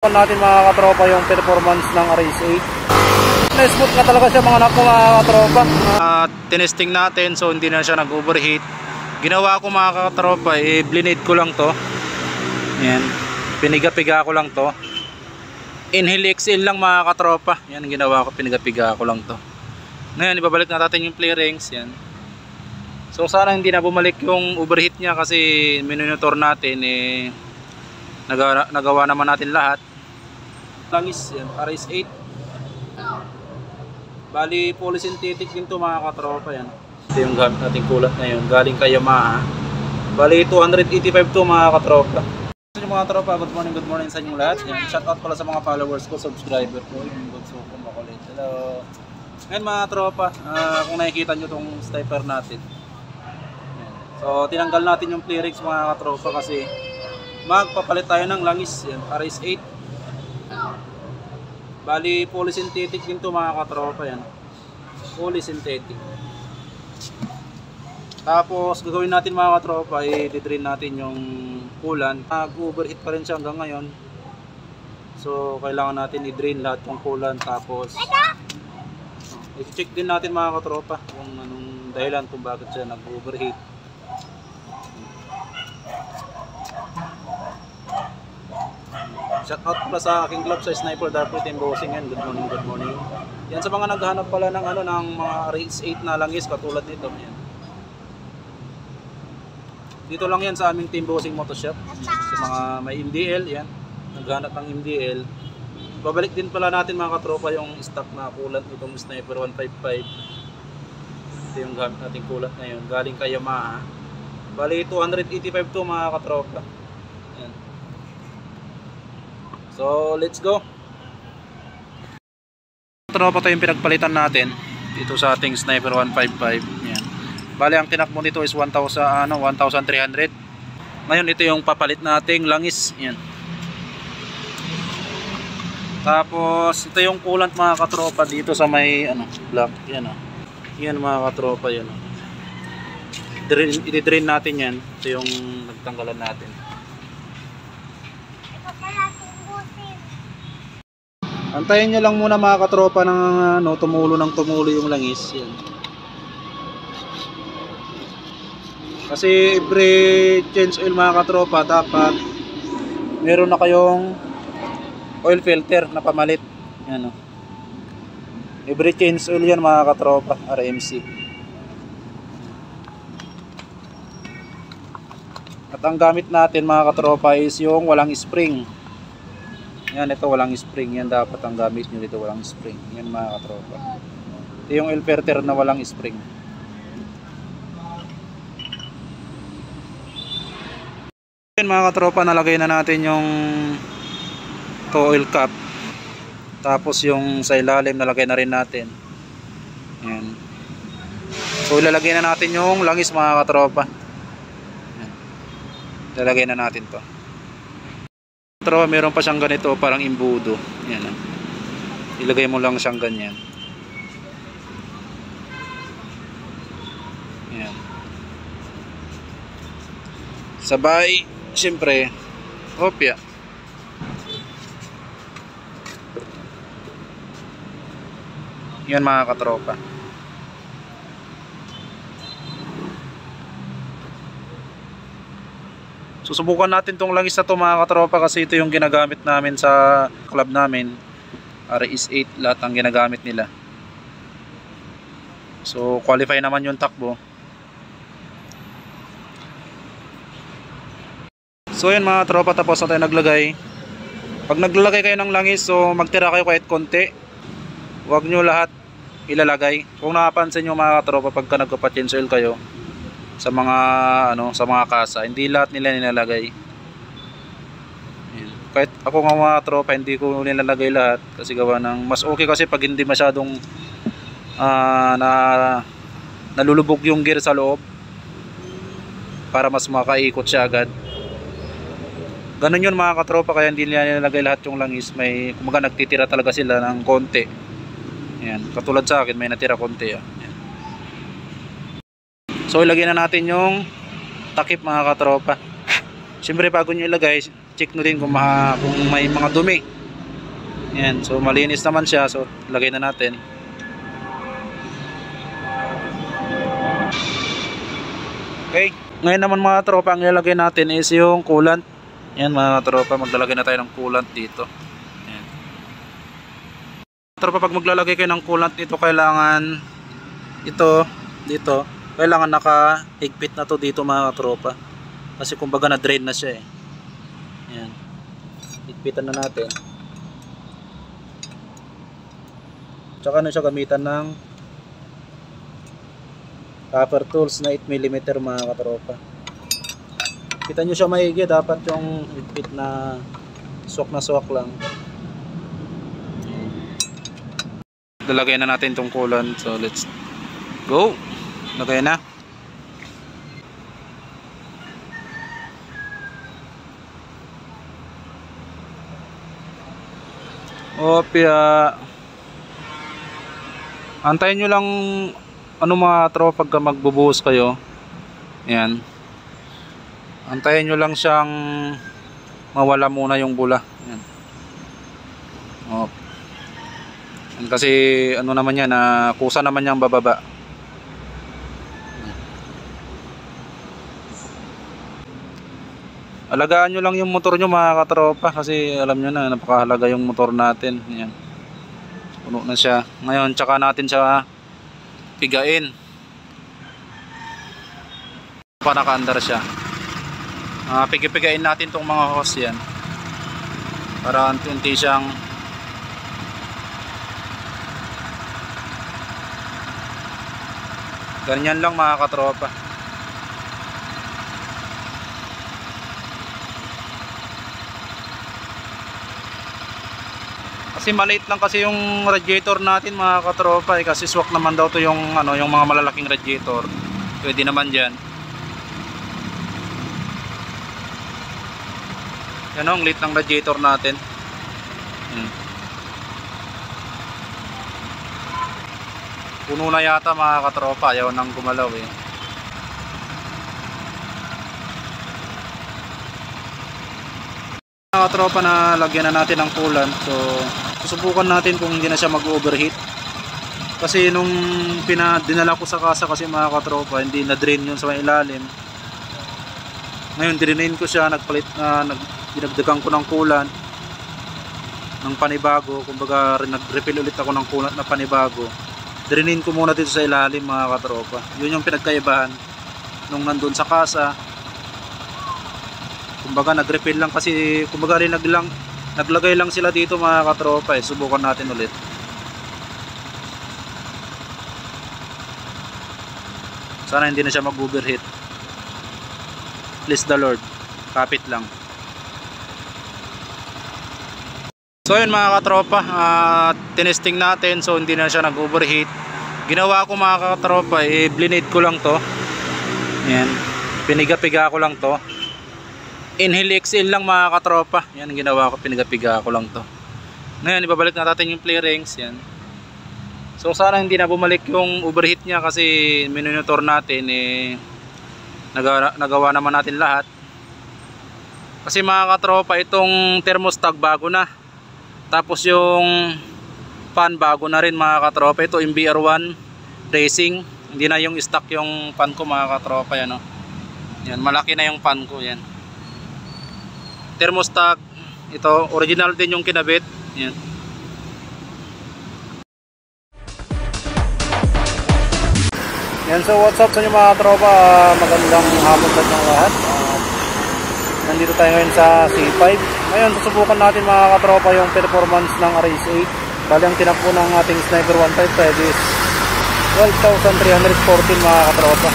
Natin mga katropa yung performance ng RS8. Na-smooth na talaga siya mga katropa. Tinesting natin, so hindi na siya nag-overheat. Ginawa ko mga katropa, blinade ko lang to. Yan. Piniga-piga ko lang to. Inhale XL lang mga katropa. Yan ginawa ko, piniga-piga ko lang to. Ngayon ibabalik na natin yung play rings. Yan. So sana hindi na bumalik yung overheat niya kasi minonitor natin nagawa naman natin lahat. Langis yan, RS8. Bali polysynthetic din to mga katropa yan. Ito yung gamit nating kulat na yun, galing kay Yamaha. Bali 285 to mga katropa. So mga katropa, good morning sa inyong lahat. Yan, shout out pala sa mga followers ko, subscriber ko, yung good so makulit. Hello. Ngayon mga katropa, kung nakikita nyo tong stepper natin. Yan. So tinanggal natin yung play rings mga katropa kasi magpapalit tayo ng langis yan, RS8. Bali polysynthetic din to mga katropa yan. Polysynthetic. Tapos gagawin natin mga katropa, i-drain natin yung coolant. Nag-overheat pa rin siya hanggang ngayon. So kailangan natin i-drain lahat yung coolant. Tapos i-check din natin mga katropa kung anong dahilan kung bakit siya nag-overheat. Shout out pala sa aking club sa Sniper Darpo Team Bossing yan. Good morning. Yan sa mga naghahanap pala ng ng mga RS8 na langis katulad nito. Yan. Dito lang yan sa aming Team Bossing Moto Shop. Sa mga may MDL yan. Naghahanap ng MDL. Babalik din pala natin mga katropa yung stock na kulat nitong Sniper 155. Ito yung gamit nating kulat na yun. Galing kay Yamaha. Bali 285 to mga katropa. Yan. So let's go. Tropa, ito yung pinagpalitan natin dito sa ating Sniper 155. Yan. Bali ang tinakbo nito is 1,300. Ngayon ito yung papalit nating langis. Yan. Tapos ito yung coolant mga katropa dito sa may black. Yan Yan mga katropa yan. I-drain natin yan. Ito yung nagtanggalan natin. Antayin nyo lang muna mga katropa ng tumulo yung langis. Yan. Kasi every change oil mga katropa dapat meron na kayong oil filter na pamalit. Yan, every change oil yan mga katropa, RMC. At ang gamit natin mga katropa is yung walang spring. Yan, ito walang spring. Yan dapat ang gamit nyo dito, walang spring. Yan mga katropa. Ito yung oil filter na walang spring. Yan mga katropa, nalagay na natin yung oil cap. Tapos yung sa ilalim nalagay na rin natin. Yan. So ilalagay na natin yung langis mga katropa. Yan. Ilalagay na natin to. Pero meron pa siyang ganito parang imbudo. Yan. Ilagay mo lang siyang ganyan. Yan. Sabay, siyempre, opya. Yan mga katropa. Susubukan natin tong langis na to mga katropa kasi ito yung ginagamit namin sa club namin. RS8 lahat ang ginagamit nila. So qualify naman yung takbo. So yan mga tropa, tapos na tayo naglagay. Pag naglalagay kayo ng langis, so magtira kayo kahit konti. Huwag nyo lahat ilalagay. Kung nakapansin nyo mga katropa, pagka nagpa-change oil kayo sa mga sa mga kasa, hindi lahat nila nilalagay. Kahit ako nga mga tropa, hindi ko nilalagay lahat kasi gawa ng mas okay kasi pag hindi masyadong nalulubog yung gear sa loob para mas makaikot siya agad. Ganun yun mga katropa, kaya hindi nila nilalagay lahat yung langis. May kumaga nagtitira talaga sila ng konti. Yan, katulad sa akin may natira konti. Yan. So ilagay na natin yung takip mga katropa. Siyempre bago nyo ilagay, check nyo din kung may mga dumi. Yan, so malinis naman siya, so lagay na natin. Okay, ngayon naman mga tropa, ang ilalagay natin is yung coolant. Yan mga tropa, maglalagay na tayo ng coolant dito. Yan. Tropa, pag maglalagay kayo ng coolant dito, kailangan ito dito, kailangan naka-higpit na to dito mga tropa. Kasi kumbaga na-drain na siya eh. Yan. Higpitan na natin. Tsaka na siya gamitan ng copper tools na 8mm mga katropa. Kita nyo siya maigi, dapat yung higpit na swak lang. Lalagay na natin itong coolant, so let's go. Lagay na. Opya. Antayin nyo lang ano mga tropa pagka magbubuhos kayo. Ayan. Antayin nyo lang siyang mawala muna yung bula. Ayan. Op. Kasi ano naman yan, kusa naman niyang bababa. Alagaan nyo lang yung motor nyo mga katropa, kasi alam nyo na napakahalaga yung motor natin. Ayan. Puno na siya. Ngayon tsaka natin siya pigain pa naka-andar siya. Pigipigain natin tong mga hose yan para unti-unti siyang ganyan lang mga katropa. Kasi maliit lang kasi yung radiator natin mga katropa eh, kasi swak naman daw to yung yung mga malalaking radiator. Pwede naman diyan. Yan ang liit ng radiator natin. Puno na yata mga katropa, ayaw nang gumalaw eh. Mga katropa, na lagyan na natin ng coolant, so susubukan natin kung hindi na siya mag-overheat. Kasi nung dinala ko sa kasa kasi mga katropa, hindi na drain yun sa ilalim. Ngayon drainain ko siya, dinagdagan ko ng coolant ng panibago, kumbaga nag-refill ulit ako ng coolant na panibago. Drainain ko muna dito sa ilalim mga katropa. Yun yung pinagkaibahan nung nandun sa kasa. Kumbaga nag-refill lang kasi, kumbaga rin naglagay lang sila dito mga katropa eh. Subukan natin ulit. Sana hindi na siya mag-overheat. Please the Lord, kapit lang. So yun mga katropa, tinesting natin, so hindi na siya nag-overheat. Ginawa ko mga katropa, blinade ko lang to. Yan, piniga-piga ko lang to. Inhale exhale lang mga katropa. Yan ang ginawa ko, piniga-piga ko lang to. Ngayon ibabalik na natin yung play rings. Yan. So sana hindi na bumalik yung overheat niya kasi minonitor natin nagawa naman natin lahat. Kasi mga katropa, itong thermostat bago na. Tapos yung fan bago na rin mga katropa. Ito MBR1 Racing. Hindi na yung stock yung fan ko mga katropa. Yan, oh. Yan, malaki na yung fan ko. Yan. Thermostat. Ito original din yung kinabit. Yan. Yan, so what's up sa inyo mga tropa, magandang hapon sa inyong lahat. Nandito tayo ngayon sa C5. Ngayon susubukan natin mga katropa yung performance ng RS8. Bali ang tinakbo ng ating Sniper 155 is 12,314 mga katropa.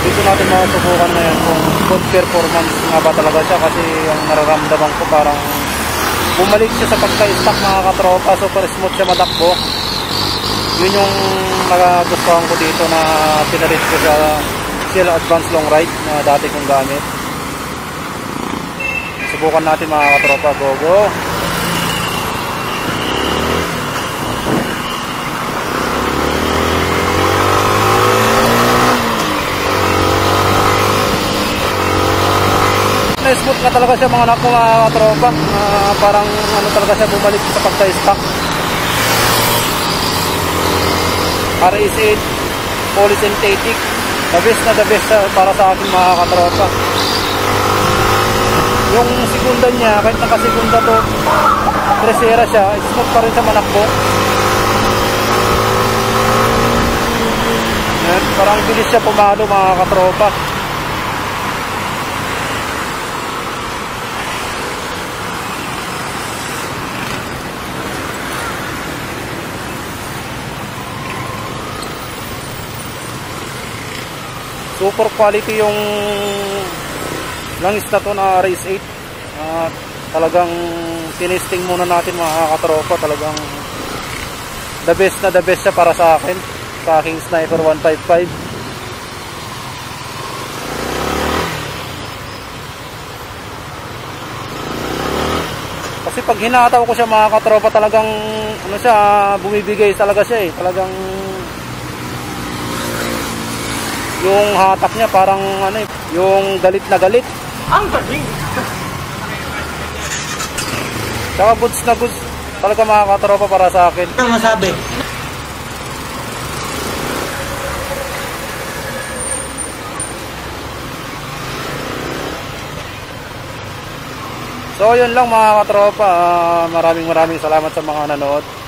Dito natin masubukan ngayon kung good performance nga ba talaga siya, kasi ang nararamdaman ko parang bumalik siya sa pagka-stock mga katropa. Super smooth siya matakbo. Yun yung nagagustuhan ko dito na pinalit ko sa Shell Advance Long Ride na dati kong gamit. Subukan natin mga katropa. Go go! smooth nga talaga siya mga katropa. Parang ano talaga siya, bumalik sa pagka-stock. RS8 polysynthetic, the best na the best para sa akin mga katropa. Yung segunda niya, kahit naka-segunda to, presera siya, smooth pa rin sa manakbo. Yan, parang bilis siya pumalo mga katropa. Super quality yung langis na to na RS8. Talagang tinesting muna natin mga katropa. Talagang the best na the best siya para sa akin, sa aking Sniper 155. Kasi pag hinataw ko siya mga katropa, talagang ano siya, bumibigay talaga siya eh. Talagang yung hatak niya parang ano eh, yung galit na galit. Ang galing! Saka goods na goods talaga mga katropa para sa akin. Ano masabi? So yun lang mga katropa, maraming salamat sa mga nanood.